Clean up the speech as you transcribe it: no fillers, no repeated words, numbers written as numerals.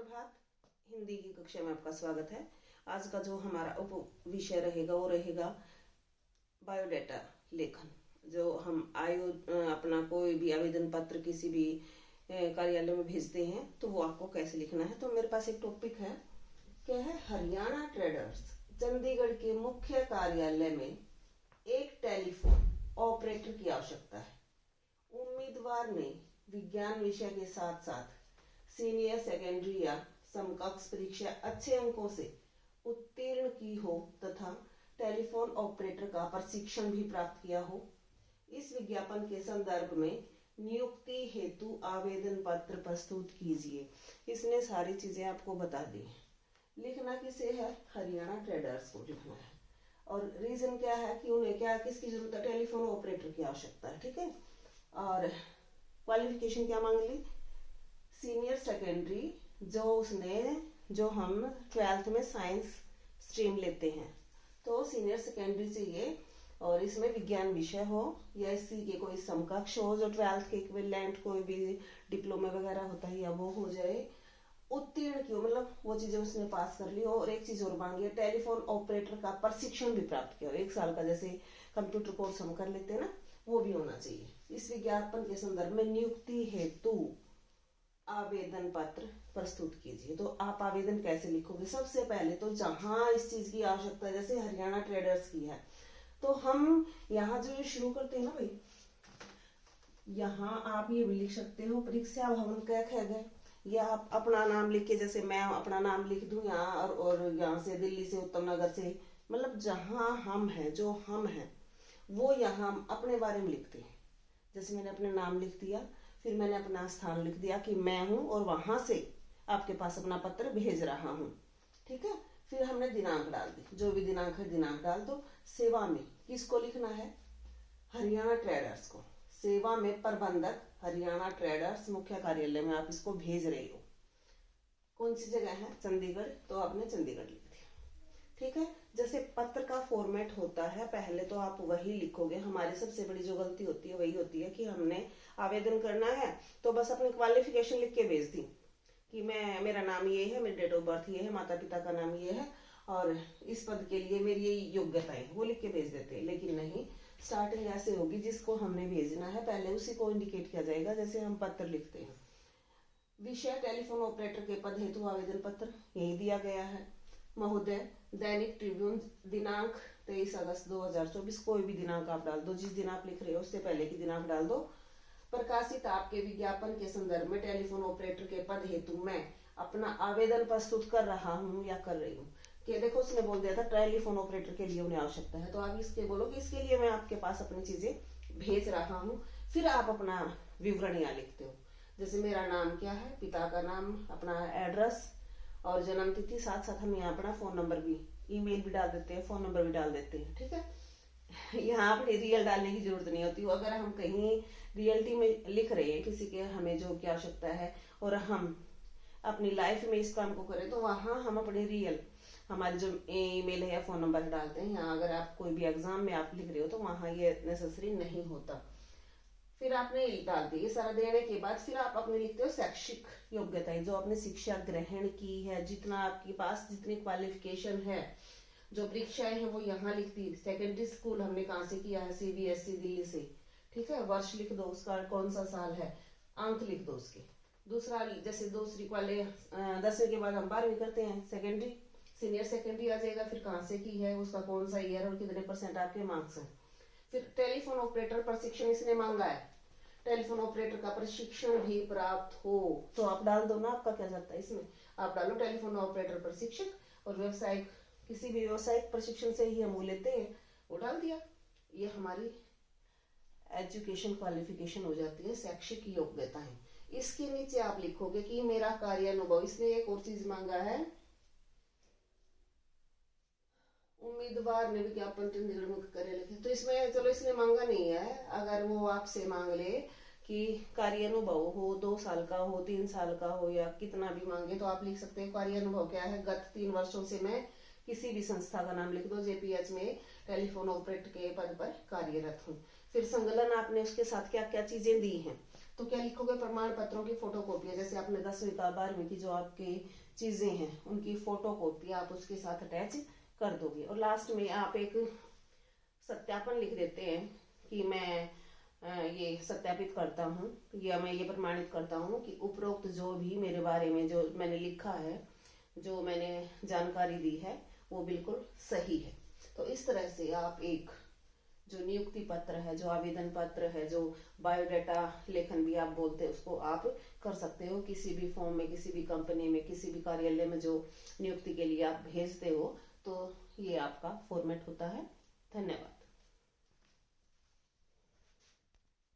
सुप्रभात। हिंदी की कक्षा में आपका स्वागत है। आज का जो हमारा उप विषय रहेगा वो रहेगा बायोडाटा लेखन। जो हम अपना कोई भी आवेदन पत्र किसी भी कार्यालय में भेजते हैं तो वो आपको कैसे लिखना है। तो मेरे पास एक टॉपिक है, क्या है, हरियाणा ट्रेडर्स चंडीगढ़ के मुख्य कार्यालय में एक टेलीफोन ऑपरेटर की आवश्यकता है। उम्मीदवार ने विज्ञान विषय के साथ साथ सीनियर सेकेंडरी या समकक्ष परीक्षा अच्छे अंकों से उत्तीर्ण की हो तथा टेलीफोन ऑपरेटर का प्रशिक्षण भी प्राप्त किया हो। इस विज्ञापन के संदर्भ में नियुक्ति हेतु आवेदन पत्र प्रस्तुत कीजिए। इसने सारी चीजें आपको बता दी। लिखना किसे है? हरियाणा ट्रेडर्स को लिखना है। और रीजन क्या है कि उन्हें क्या किसकी जरूरत है? टेलीफोन ऑपरेटर की आवश्यकता है। ठीक है। और क्वालिफिकेशन क्या मांग ली? सीनियर सेकेंडरी, जो हम 12th में साइंस स्ट्रीम लेते हैं तो सीनियर सेकेंडरी चाहिए। और इसमें विज्ञान विषय हो या इसी के कोई समकक्ष हो, जो 12th के इक्विवेलेंट कोई भी डिप्लोमा वगैरह होता है या वो हो जाए। उत्तीर्ण क्यों, मतलब वो चीजें उसने पास कर ली। और एक चीज और मांगी है, टेलीफोन ऑपरेटर का प्रशिक्षण भी प्राप्त किया हो। 1 साल का जैसे कंप्यूटर कोर्स हम कर लेते हैं ना, वो भी होना चाहिए। इस विज्ञापन के संदर्भ में नियुक्ति हेतु आवेदन पत्र प्रस्तुत कीजिए। तो आप आवेदन कैसे लिखोगे? सबसे पहले तो जहां इस चीज की आवश्यकता है, जैसे हरियाणा ट्रेडर्स की है, तो हम यहाँ जो शुरू करते हैं ना भाई, यहाँ आप ये भी लिख सकते हो परीक्षा भवन कह गए, या आप अपना नाम लिख के, जैसे मैं अपना नाम लिख दूं यहाँ, और यहाँ से दिल्ली से, उत्तम नगर से, मतलब जहां हम हैं, जो हम हैं वो यहाँ अपने बारे में लिखते हैं। जैसे मैंने अपने नाम लिख दिया, फिर मैंने अपना स्थान लिख दिया कि मैं हूं, और वहां से आपके पास अपना पत्र भेज रहा हूं। ठीक है। फिर हमने दिनांक डाल दी, जो भी दिनांक है दिनांक डाल दो। सेवा में किसको लिखना है? हरियाणा ट्रेडर्स को। सेवा में प्रबंधक हरियाणा ट्रेडर्स मुख्य कार्यालय में आप इसको भेज रहे हो। कौन सी जगह है? चंडीगढ़, तो आपने चंडीगढ़ लिख दिया। ठीक है। जैसे पत्र का फॉर्मेट होता है, पहले तो आप वही लिखोगे। हमारी सबसे बड़ी जो गलती होती है वही होती है कि हमने आवेदन करना है तो बस अपनी क्वालिफिकेशन लिख के भेज दी कि मेरा नाम ये है, मेरी डेट ऑफ बर्थ ये है, माता पिता का नाम ये है, और इस पद के लिए मेरी ये योग्यताएं, वो लिख के भेज देते हैं। लेकिन नहीं, स्टार्टिंग ऐसे होगी, जिसको हमने भेजना है पहले उसी को इंडिकेट किया जाएगा। जैसे हम पत्र लिखते हैं, विषय टेलीफोन ऑपरेटर के पद हेतु आवेदन पत्र, यही दिया गया है। महोदय, दैनिक ट्रिब्यून, दिनांक 23 अगस्त 2024, कोई भी दिनांक आप डाल दो, जिस दिन आप लिख रहे हो उससे पहले की दिनांक डाल दो। प्रकाशित आपके विज्ञापन के संदर्भ में टेलीफोन ऑपरेटर के पद हेतु मैं अपना आवेदन प्रस्तुत कर रहा हूँ या कर रही हूँ। कि देखो, उसने बोल दिया था टेलीफोन ऑपरेटर के लिए उन्हें आवश्यकता है, तो आप इसके बोलो कि इसके लिए मैं आपके पास अपनी चीजें भेज रहा हूँ। फिर आप अपना विवरण यहाँ लिखते हो, जैसे मेरा नाम क्या है, पिता का नाम, अपना एड्रेस और जन्म तिथि, साथ साथ हम यहाँ अपना फोन नंबर भी, ईमेल भी डाल देते हैं, फोन नंबर भी डाल देते हैं। ठीक है। यहाँ अपने रियल डालने की जरूरत नहीं होती। अगर हम कहीं रियलिटी में लिख रहे हैं किसी के, हमें जो की आवश्यकता है, और हम अपनी लाइफ में इस काम को करें, तो वहां हम अपने रियल, हमारे जो ईमेल है या फोन नंबर डालते हैं। यहाँ अगर आप कोई भी एग्जाम में आप लिख रहे हो तो वहां ये नेसेसरी नहीं होता। फिर आपने डाल दिया, ये सारा देने के बाद फिर आप अपने लिखते हो शैक्षिक योग्यताएं, जो आपने शिक्षा ग्रहण की है, जितना आपके पास जितनी क्वालिफिकेशन है, जो परीक्षाएं हैं वो यहाँ लिख दी। सेकेंडरी स्कूल हमने कहाँ से किया है? CBSE दिल्ली से। ठीक है। वर्ष लिख दो उसका, कौन सा साल है, अंक लिख दो उसके। दूसरा, जैसे दूसरी वाले 10वीं के बाद हम 12वीं करते हैं, सेकेंडरी, सीनियर सेकेंडरी आ जाएगा, फिर कहाँ से की है, उसका कौन सा ईयर और कितने % आपके मार्क्स हैं। फिर टेलीफोन ऑपरेटर प्रशिक्षण इसने मांगा है, टेलीफोन ऑपरेटर का प्रशिक्षण भी प्राप्त हो, तो आप डाल दो ना। आपका क्या जाता है इसमें? आप डालो टेलीफोन ऑपरेटर प्रशिक्षक, और व्यवसायिक, किसी भी व्यवसायिक प्रशिक्षण से ही हम लेते हैं, वो डाल दिया। ये हमारी एजुकेशन क्वालिफिकेशन हो जाती है, शैक्षिक योग्यताएं। इसके नीचे आप लिखोगे कि मेरा कार्य अनुभव। इसने एक और चीज मांगा है, उम्मीदवार ने विज्ञापन चंडीगढ़ मुख्य कार्यालय लिखे, तो इसमें चलो इसने मांगा नहीं है। अगर वो आपसे मांग ले कि कार्य अनुभव हो, 2 साल का हो, 3 साल का हो, या कितना भी मांगे, तो आप लिख सकते हैं कार्य अनुभव क्या है, गत 3 वर्षों से मैं किसी भी संस्था का नाम लिख दो, JPH में टेलीफोन ऑपरेटर के पद पर कार्यरत हूँ। फिर संकलन आपने उसके साथ क्या क्या चीजें दी हैं, तो क्या लिखोगे, प्रमाण पत्रों की फोटोकॉपी, जैसे आपने 10वीं का 12वीं की जो आपकी चीजें हैं उनकी फोटोकॉपी आप उसके साथ अटैच कर दोगे। और लास्ट में आप एक सत्यापन लिख देते हैं कि मैं ये सत्यापित करता हूँ या मैं ये प्रमाणित करता हूँ कि उपरोक्त जो भी मेरे बारे में जो मैंने लिखा है, जो मैंने जानकारी दी है, वो बिल्कुल सही है। तो इस तरह से आप एक जो नियुक्ति पत्र है, जो आवेदन पत्र है, जो बायोडाटा लेखन भी आप बोलते हैं, उसको आप कर सकते हो किसी भी फॉर्म में, किसी भी कंपनी में, किसी भी कार्यालय में जो नियुक्ति के लिए आप भेजते हो। तो ये आपका फॉर्मेट होता है। धन्यवाद।